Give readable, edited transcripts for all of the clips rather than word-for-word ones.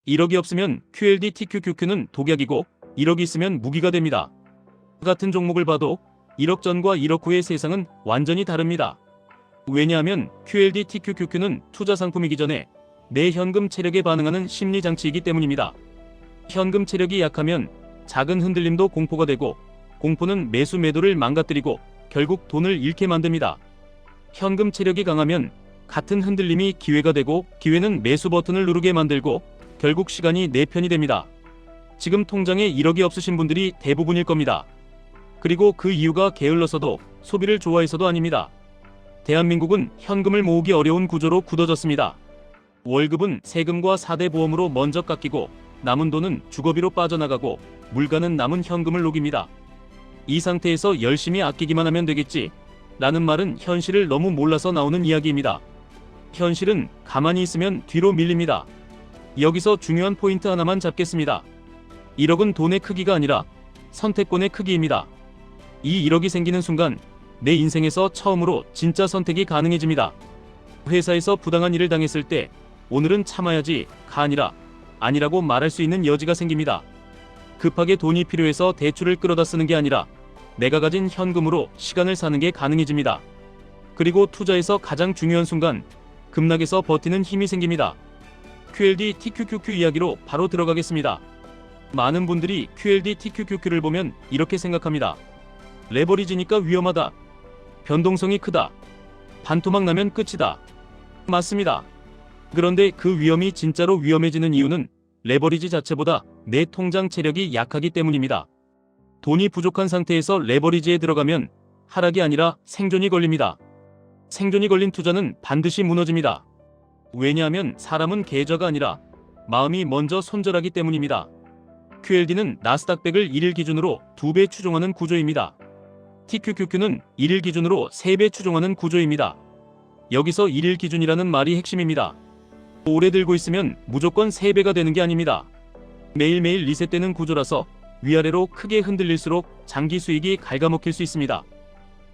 1억이 없으면 QLD TQQQ는 독약이고 1억이 있으면 무기가 됩니다. 같은 종목을 봐도 1억 전과 1억 후의 세상은 완전히 다릅니다. 왜냐하면 QLD TQQQ는 투자 상품이기 전에 내 현금 체력에 반응하는 심리 장치이기 때문입니다. 현금 체력이 약하면 작은 흔들림도 공포가 되고, 공포는 매수 매도를 망가뜨리고 결국 돈을 잃게 만듭니다. 현금 체력이 강하면 같은 흔들림이 기회가 되고, 기회는 매수 버튼을 누르게 만들고 결국 시간이 내 편이 됩니다. 지금 통장에 1억이 없으신 분들이 대부분일 겁니다. 그리고 그 이유가 게을러서도 소비를 좋아해서도 아닙니다. 대한민국은 현금을 모으기 어려운 구조로 굳어졌습니다. 월급은 세금과 4대 보험으로 먼저 깎이고, 남은 돈은 주거비로 빠져나가고, 물가는 남은 현금을 녹입니다. 이 상태에서 열심히 아끼기만 하면 되겠지 라는 말은 현실을 너무 몰라서 나오는 이야기입니다. 현실은 가만히 있으면 뒤로 밀립니다. 여기서 중요한 포인트 하나만 잡겠습니다. 1억은 돈의 크기가 아니라 선택권의 크기입니다. 이 1억이 생기는 순간 내 인생에서 처음으로 진짜 선택이 가능해집니다. 회사에서 부당한 일을 당했을 때 오늘은 참아야지가 아니라 아니라고 말할 수 있는 여지가 생깁니다. 급하게 돈이 필요해서 대출을 끌어다 쓰는 게 아니라 내가 가진 현금으로 시간을 사는 게 가능해집니다. 그리고 투자에서 가장 중요한 순간 급락에서 버티는 힘이 생깁니다. QLD TQQQ 이야기로 바로 들어가겠습니다. 많은 분들이 QLD TQQQ를 보면 이렇게 생각합니다. 레버리지니까 위험하다. 변동성이 크다. 반토막 나면 끝이다. 맞습니다. 그런데 그 위험이 진짜로 위험해지는 이유는 레버리지 자체보다 내 통장 체력이 약하기 때문입니다. 돈이 부족한 상태에서 레버리지에 들어가면 하락이 아니라 생존이 걸립니다. 생존이 걸린 투자는 반드시 무너집니다. 왜냐하면 사람은 계좌가 아니라 마음이 먼저 손절하기 때문입니다. QLD는 나스닥 100을 1일 기준으로 2배 추종하는 구조입니다. TQQQ는 1일 기준으로 3배 추종하는 구조입니다. 여기서 1일 기준이라는 말이 핵심입니다. 오래 들고 있으면 무조건 3배가 되는 게 아닙니다. 매일매일 리셋되는 구조라서 위아래로 크게 흔들릴수록 장기 수익이 갉아먹힐 수 있습니다.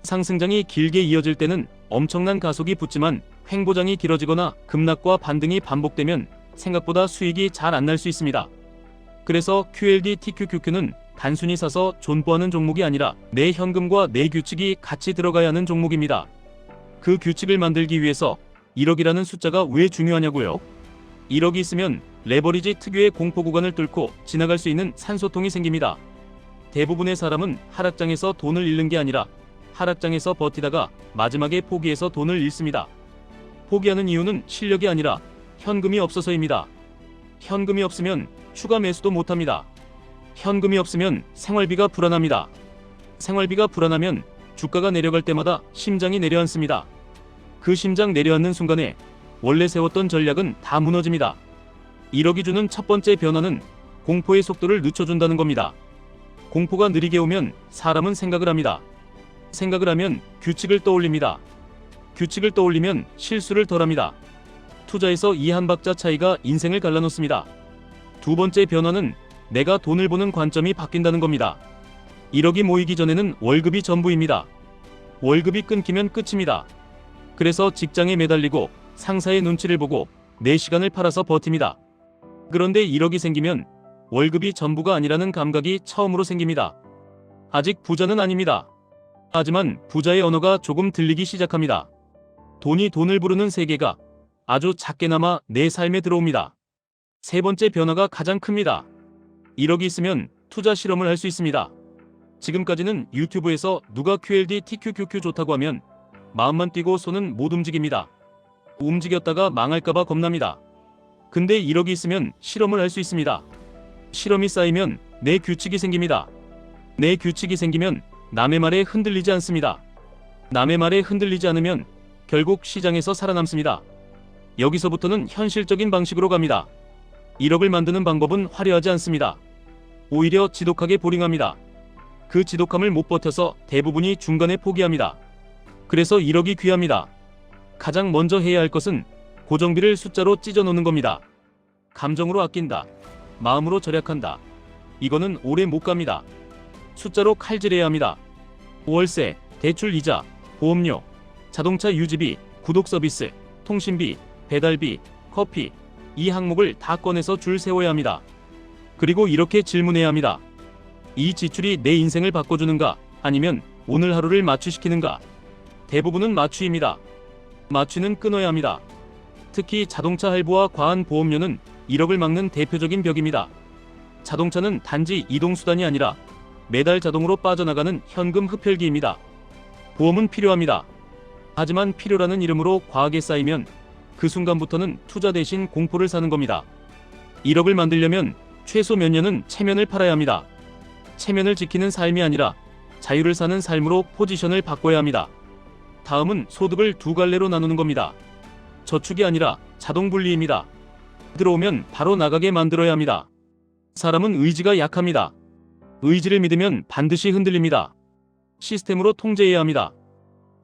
상승장이 길게 이어질 때는 엄청난 가속이 붙지만 횡보장이 길어지거나 급락과 반등이 반복되면 생각보다 수익이 잘 안 날 수 있습니다. 그래서 QLD TQQQ는 단순히 사서 존버하는 종목이 아니라 내 현금과 내 규칙이 같이 들어가야 하는 종목입니다. 그 규칙을 만들기 위해서 1억이라는 숫자가 왜 중요하냐고요? 1억이 있으면 레버리지 특유의 공포 구간을 뚫고 지나갈 수 있는 산소통이 생깁니다. 대부분의 사람은 하락장에서 돈을 잃는 게 아니라 하락장에서 버티다가 마지막에 포기해서 돈을 잃습니다. 포기하는 이유는 실력이 아니라 현금이 없어서입니다. 현금이 없으면 추가 매수도 못합니다. 현금이 없으면 생활비가 불안합니다. 생활비가 불안하면 주가가 내려갈 때마다 심장이 내려앉습니다. 그 심장 내려앉는 순간에 원래 세웠던 전략은 다 무너집니다. 1억이 주는 첫 번째 변화는 공포의 속도를 늦춰준다는 겁니다. 공포가 느리게 오면 사람은 생각을 합니다. 생각을 하면 규칙을 떠올립니다. 규칙을 떠올리면 실수를 덜합니다. 투자에서 이 한 박자 차이가 인생을 갈라놓습니다. 두 번째 변화는 내가 돈을 보는 관점이 바뀐다는 겁니다. 1억이 모이기 전에는 월급이 전부입니다. 월급이 끊기면 끝입니다. 그래서 직장에 매달리고 상사의 눈치를 보고 내 시간을 팔아서 버팁니다. 그런데 1억이 생기면 월급이 전부가 아니라는 감각이 처음으로 생깁니다. 아직 부자는 아닙니다. 하지만 부자의 언어가 조금 들리기 시작합니다. 돈이 돈을 부르는 세계가 아주 작게나마 내 삶에 들어옵니다. 세 번째 변화가 가장 큽니다. 1억이 있으면 투자 실험을 할 수 있습니다. 지금까지는 유튜브에서 누가 QLD TQQQ 좋다고 하면 마음만 뛰고 손은 못 움직입니다. 움직였다가 망할까봐 겁납니다. 근데 1억이 있으면 실험을 할 수 있습니다. 실험이 쌓이면 내 규칙이 생깁니다. 내 규칙이 생기면 남의 말에 흔들리지 않습니다. 남의 말에 흔들리지 않으면 결국 시장에서 살아남습니다. 여기서부터는 현실적인 방식으로 갑니다. 1억을 만드는 방법은 화려하지 않습니다. 오히려 지독하게 보링합니다. 그 지독함을 못 버텨서 대부분이 중간에 포기합니다. 그래서 1억이 귀합니다. 가장 먼저 해야 할 것은 고정비를 숫자로 찢어놓는 겁니다. 감정으로 아낀다. 마음으로 절약한다. 이거는 오래 못 갑니다. 숫자로 칼질해야 합니다. 월세, 대출 이자, 보험료, 자동차 유지비, 구독 서비스, 통신비, 배달비, 커피, 이 항목을 다 꺼내서 줄 세워야 합니다. 그리고 이렇게 질문해야 합니다. 이 지출이 내 인생을 바꿔주는가? 아니면 오늘 하루를 마취시키는가? 대부분은 마취입니다. 마취는 끊어야 합니다. 특히 자동차 할부와 과한 보험료는 1억을 막는 대표적인 벽입니다. 자동차는 단지 이동수단이 아니라 매달 자동으로 빠져나가는 현금 흡혈기입니다. 보험은 필요합니다. 하지만 필요라는 이름으로 과하게 쌓이면 그 순간부터는 투자 대신 공포를 사는 겁니다. 1억을 만들려면 최소 몇 년은 체면을 팔아야 합니다. 체면을 지키는 삶이 아니라 자유를 사는 삶으로 포지션을 바꿔야 합니다. 다음은 소득을 두 갈래로 나누는 겁니다. 저축이 아니라 자동 분리입니다. 들어오면 바로 나가게 만들어야 합니다. 사람은 의지가 약합니다. 의지를 믿으면 반드시 흔들립니다. 시스템으로 통제해야 합니다.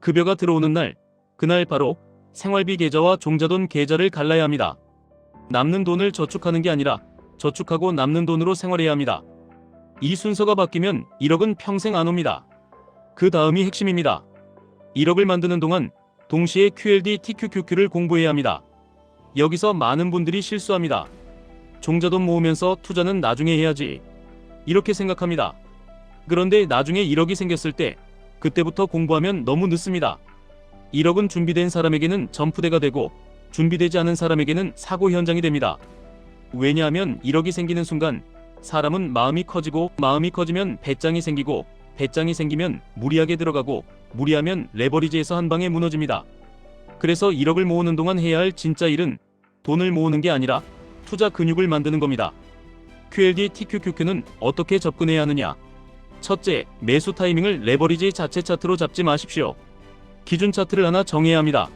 급여가 들어오는 날, 그날 바로 생활비 계좌와 종자돈 계좌를 갈라야 합니다. 남는 돈을 저축하는 게 아니라 저축하고 남는 돈으로 생활해야 합니다. 이 순서가 바뀌면 1억은 평생 안 옵니다. 그 다음이 핵심입니다. 1억을 만드는 동안 동시에 QLD TQQQ를 공부해야 합니다. 여기서 많은 분들이 실수합니다. 종자돈 모으면서 투자는 나중에 해야지, 이렇게 생각합니다. 그런데 나중에 1억이 생겼을 때 그때부터 공부하면 너무 늦습니다. 1억은 준비된 사람에게는 점프대가 되고 준비되지 않은 사람에게는 사고 현장이 됩니다. 왜냐하면 1억이 생기는 순간 사람은 마음이 커지고, 마음이 커지면 배짱이 생기고, 배짱이 생기면 무리하게 들어가고, 무리하면 레버리지에서 한 방에 무너집니다. 그래서 1억을 모으는 동안 해야 할 진짜 일은 돈을 모으는 게 아니라 투자 근육을 만드는 겁니다. QLD TQQQ는 어떻게 접근해야 하느냐? 첫째, 매수 타이밍을 레버리지 자체 차트로 잡지 마십시오. 기준 차트를 하나 정해야 합니다.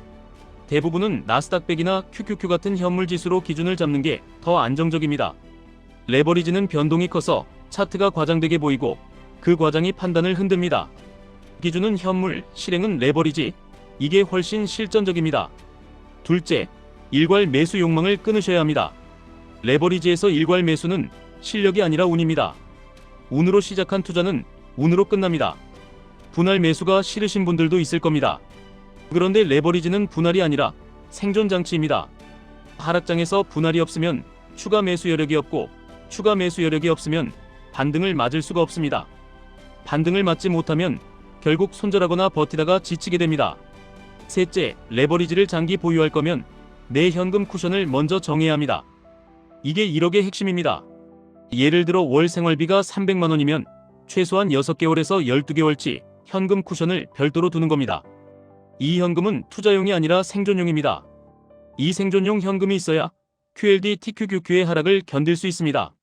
대부분은 나스닥100이나 QQQ 같은 현물 지수로 기준을 잡는 게 더 안정적입니다. 레버리지는 변동이 커서 차트가 과장되게 보이고 그 과장이 판단을 흔듭니다. 기준은 현물, 실행은 레버리지, 이게 훨씬 실전적입니다. 둘째, 일괄 매수 욕망을 끊으셔야 합니다. 레버리지에서 일괄 매수는 실력이 아니라 운입니다. 운으로 시작한 투자는 운으로 끝납니다. 분할 매수가 싫으신 분들도 있을 겁니다. 그런데 레버리지는 분할이 아니라 생존 장치입니다. 하락장에서 분할이 없으면 추가 매수 여력이 없고, 추가 매수 여력이 없으면 반등을 맞을 수가 없습니다. 반등을 맞지 못하면 결국 손절하거나 버티다가 지치게 됩니다. 셋째, 레버리지를 장기 보유할 거면 내 현금 쿠션을 먼저 정해야 합니다. 이게 1억의 핵심입니다. 예를 들어 월 생활비가 300만 원이면 최소한 6개월에서 12개월치 현금 쿠션을 별도로 두는 겁니다. 이 현금은 투자용이 아니라 생존용입니다. 이 생존용 현금이 있어야 QLD TQQQ의 하락을 견딜 수 있습니다.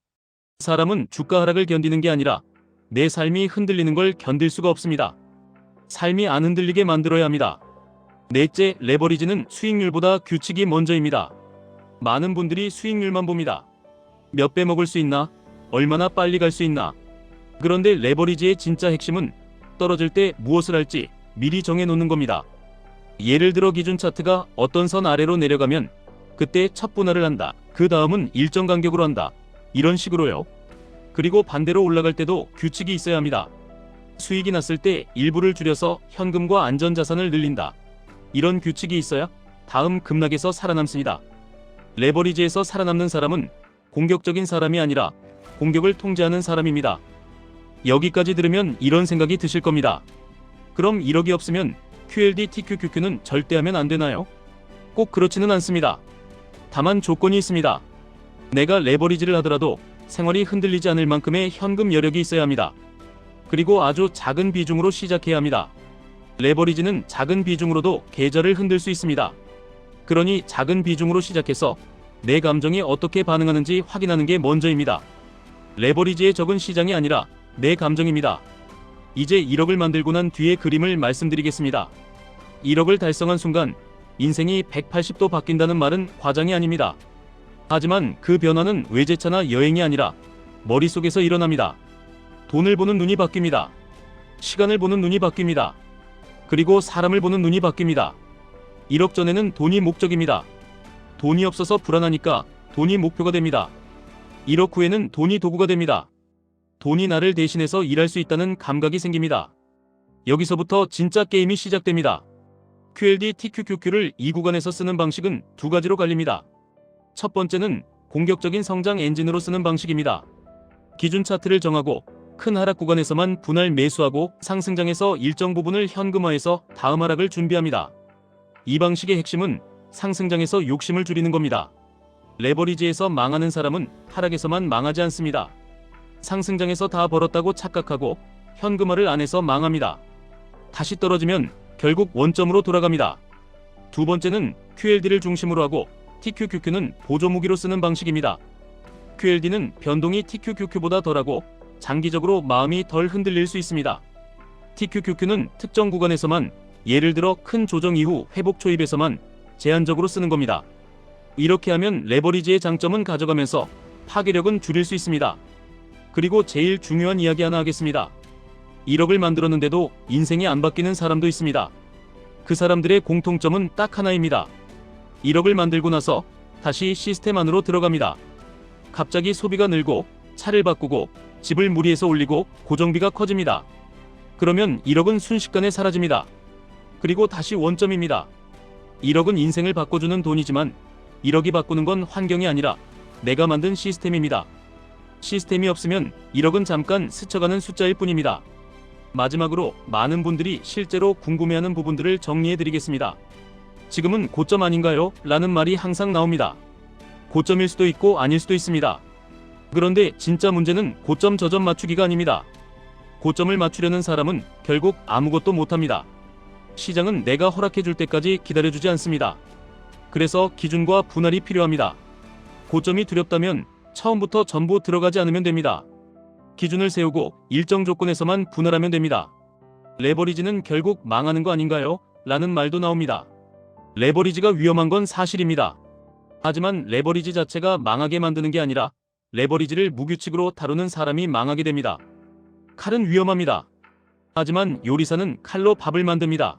사람은 주가 하락을 견디는 게 아니라 내 삶이 흔들리는 걸 견딜 수가 없습니다. 삶이 안 흔들리게 만들어야 합니다. 넷째, 레버리지는 수익률보다 규칙이 먼저입니다. 많은 분들이 수익률만 봅니다. 몇 배 먹을 수 있나? 얼마나 빨리 갈 수 있나? 그런데 레버리지의 진짜 핵심은 떨어질 때 무엇을 할지 미리 정해놓는 겁니다. 예를 들어 기준 차트가 어떤 선 아래로 내려가면 그때 첫 분할을 한다. 그 다음은 일정 간격으로 한다. 이런 식으로요. 그리고 반대로 올라갈 때도 규칙이 있어야 합니다. 수익이 났을 때 일부를 줄여서 현금과 안전자산을 늘린다. 이런 규칙이 있어야 다음 급락에서 살아남습니다. 레버리지에서 살아남는 사람은 공격적인 사람이 아니라 공격을 통제하는 사람입니다. 여기까지 들으면 이런 생각이 드실 겁니다. 그럼 1억이 없으면 QLD TQQQ는 절대 하면 안 되나요? 꼭 그렇지는 않습니다. 다만 조건이 있습니다. 내가 레버리지를 하더라도 생활이 흔들리지 않을 만큼의 현금 여력이 있어야 합니다. 그리고 아주 작은 비중으로 시작해야 합니다. 레버리지는 작은 비중으로도 계좌를 흔들 수 있습니다. 그러니 작은 비중으로 시작해서 내 감정이 어떻게 반응하는지 확인하는 게 먼저입니다. 레버리지의 적은 시장이 아니라 내 감정입니다. 이제 1억을 만들고 난 뒤의 그림을 말씀드리겠습니다. 1억을 달성한 순간 인생이 180도 바뀐다는 말은 과장이 아닙니다. 하지만 그 변화는 외제차나 여행이 아니라 머릿속에서 일어납니다. 돈을 보는 눈이 바뀝니다. 시간을 보는 눈이 바뀝니다. 그리고 사람을 보는 눈이 바뀝니다. 1억 전에는 돈이 목적입니다. 돈이 없어서 불안하니까 돈이 목표가 됩니다. 1억 후에는 돈이 도구가 됩니다. 돈이 나를 대신해서 일할 수 있다는 감각이 생깁니다. 여기서부터 진짜 게임이 시작됩니다. QLD TQQQ를 이 구간에서 쓰는 방식은 두 가지로 갈립니다. 첫 번째는 공격적인 성장 엔진으로 쓰는 방식입니다. 기준 차트를 정하고 큰 하락 구간에서만 분할 매수하고 상승장에서 일정 부분을 현금화해서 다음 하락을 준비합니다. 이 방식의 핵심은 상승장에서 욕심을 줄이는 겁니다. 레버리지에서 망하는 사람은 하락에서만 망하지 않습니다. 상승장에서 다 벌었다고 착각하고 현금화를 안 해서 망합니다. 다시 떨어지면 결국 원점으로 돌아갑니다. 두 번째는 QLD를 중심으로 하고 TQQQ는 보조무기로 쓰는 방식입니다. QLD는 변동이 TQQQ보다 덜하고 장기적으로 마음이 덜 흔들릴 수 있습니다. TQQQ는 특정 구간에서만, 예를 들어 큰 조정 이후 회복 초입에서만 제한적으로 쓰는 겁니다. 이렇게 하면 레버리지의 장점은 가져가면서 파괴력은 줄일 수 있습니다. 그리고 제일 중요한 이야기 하나 하겠습니다. 1억을 만들었는데도 인생이 안 바뀌는 사람도 있습니다. 그 사람들의 공통점은 딱 하나입니다. 1억을 만들고 나서 다시 시스템 안으로 들어갑니다. 갑자기 소비가 늘고 차를 바꾸고 집을 무리해서 올리고 고정비가 커집니다. 그러면 1억은 순식간에 사라집니다. 그리고 다시 원점입니다. 1억은 인생을 바꿔주는 돈이지만 1억이 바꾸는 건 환경이 아니라 내가 만든 시스템입니다. 시스템이 없으면 1억은 잠깐 스쳐가는 숫자일 뿐입니다. 마지막으로 많은 분들이 실제로 궁금해하는 부분들을 정리해드리겠습니다. 지금은 고점 아닌가요? 라는 말이 항상 나옵니다. 고점일 수도 있고 아닐 수도 있습니다. 그런데 진짜 문제는 고점 저점 맞추기가 아닙니다. 고점을 맞추려는 사람은 결국 아무것도 못합니다. 시장은 내가 허락해줄 때까지 기다려주지 않습니다. 그래서 기준과 분할이 필요합니다. 고점이 두렵다면 처음부터 전부 들어가지 않으면 됩니다. 기준을 세우고 일정 조건에서만 분할하면 됩니다. 레버리지는 결국 망하는 거 아닌가요? 라는 말도 나옵니다. 레버리지가 위험한 건 사실입니다. 하지만 레버리지 자체가 망하게 만드는 게 아니라 레버리지를 무규칙으로 다루는 사람이 망하게 됩니다. 칼은 위험합니다. 하지만 요리사는 칼로 밥을 만듭니다.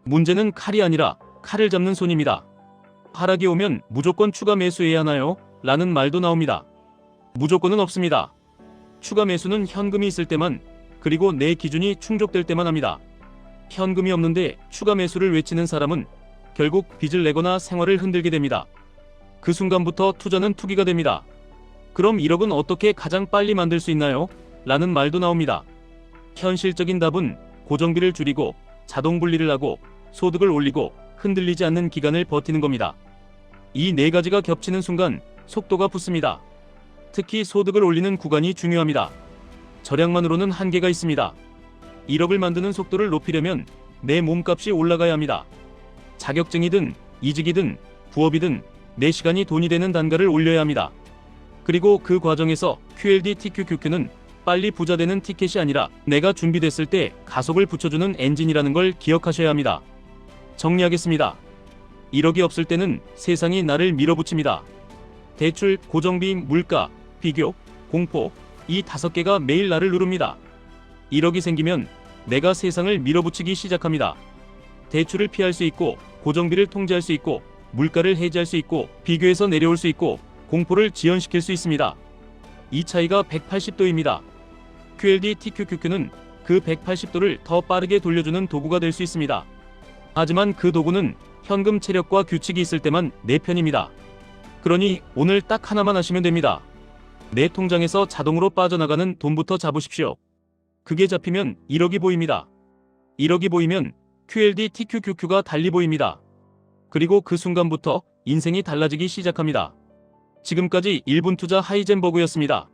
문제는 칼이 아니라 칼을 잡는 손입니다. 하락이 오면 무조건 추가 매수해야 하나요? 라는 말도 나옵니다. 무조건은 없습니다. 추가 매수는 현금이 있을 때만, 그리고 내 기준이 충족될 때만 합니다. 현금이 없는데 추가 매수를 외치는 사람은 결국 빚을 내거나 생활을 흔들게 됩니다. 그 순간부터 투자는 투기가 됩니다. 그럼 1억은 어떻게 가장 빨리 만들 수 있나요? 라는 말도 나옵니다. 현실적인 답은 고정비를 줄이고 자동 분리를 하고 소득을 올리고 흔들리지 않는 기간을 버티는 겁니다. 이 네 가지가 겹치는 순간 속도가 붙습니다. 특히 소득을 올리는 구간이 중요합니다. 절약만으로는 한계가 있습니다. 1억을 만드는 속도를 높이려면 내 몸값이 올라가야 합니다. 자격증이든 이직이든 부업이든 내 시간이 돈이 되는 단가를 올려야 합니다. 그리고 그 과정에서 QLD TQQQ는 빨리 부자 되는 티켓이 아니라 내가 준비됐을 때 가속을 붙여주는 엔진이라는 걸 기억하셔야 합니다. 정리하겠습니다. 1억이 없을 때는 세상이 나를 밀어붙입니다. 대출, 고정비, 물가, 비교, 공포, 이 5개가 매일 나를 누릅니다. 1억이 생기면 내가 세상을 밀어붙이기 시작합니다. 대출을 피할 수 있고, 고정비를 통제할 수 있고, 물가를 해지할 수 있고, 비교에서 내려올 수 있고, 공포를 지연시킬 수 있습니다. 이 차이가 180도입니다. QLD TQQQ는 그 180도를 더 빠르게 돌려주는 도구가 될 수 있습니다. 하지만 그 도구는 현금 체력과 규칙이 있을 때만 내 편입니다. 그러니 오늘 딱 하나만 하시면 됩니다. 내 통장에서 자동으로 빠져나가는 돈부터 잡으십시오. 그게 잡히면 1억이 보입니다. 1억이 보이면 QLD TQQQ가 달리 보입니다. 그리고 그 순간부터 인생이 달라지기 시작합니다. 지금까지 1분 투자 하이젠버그였습니다.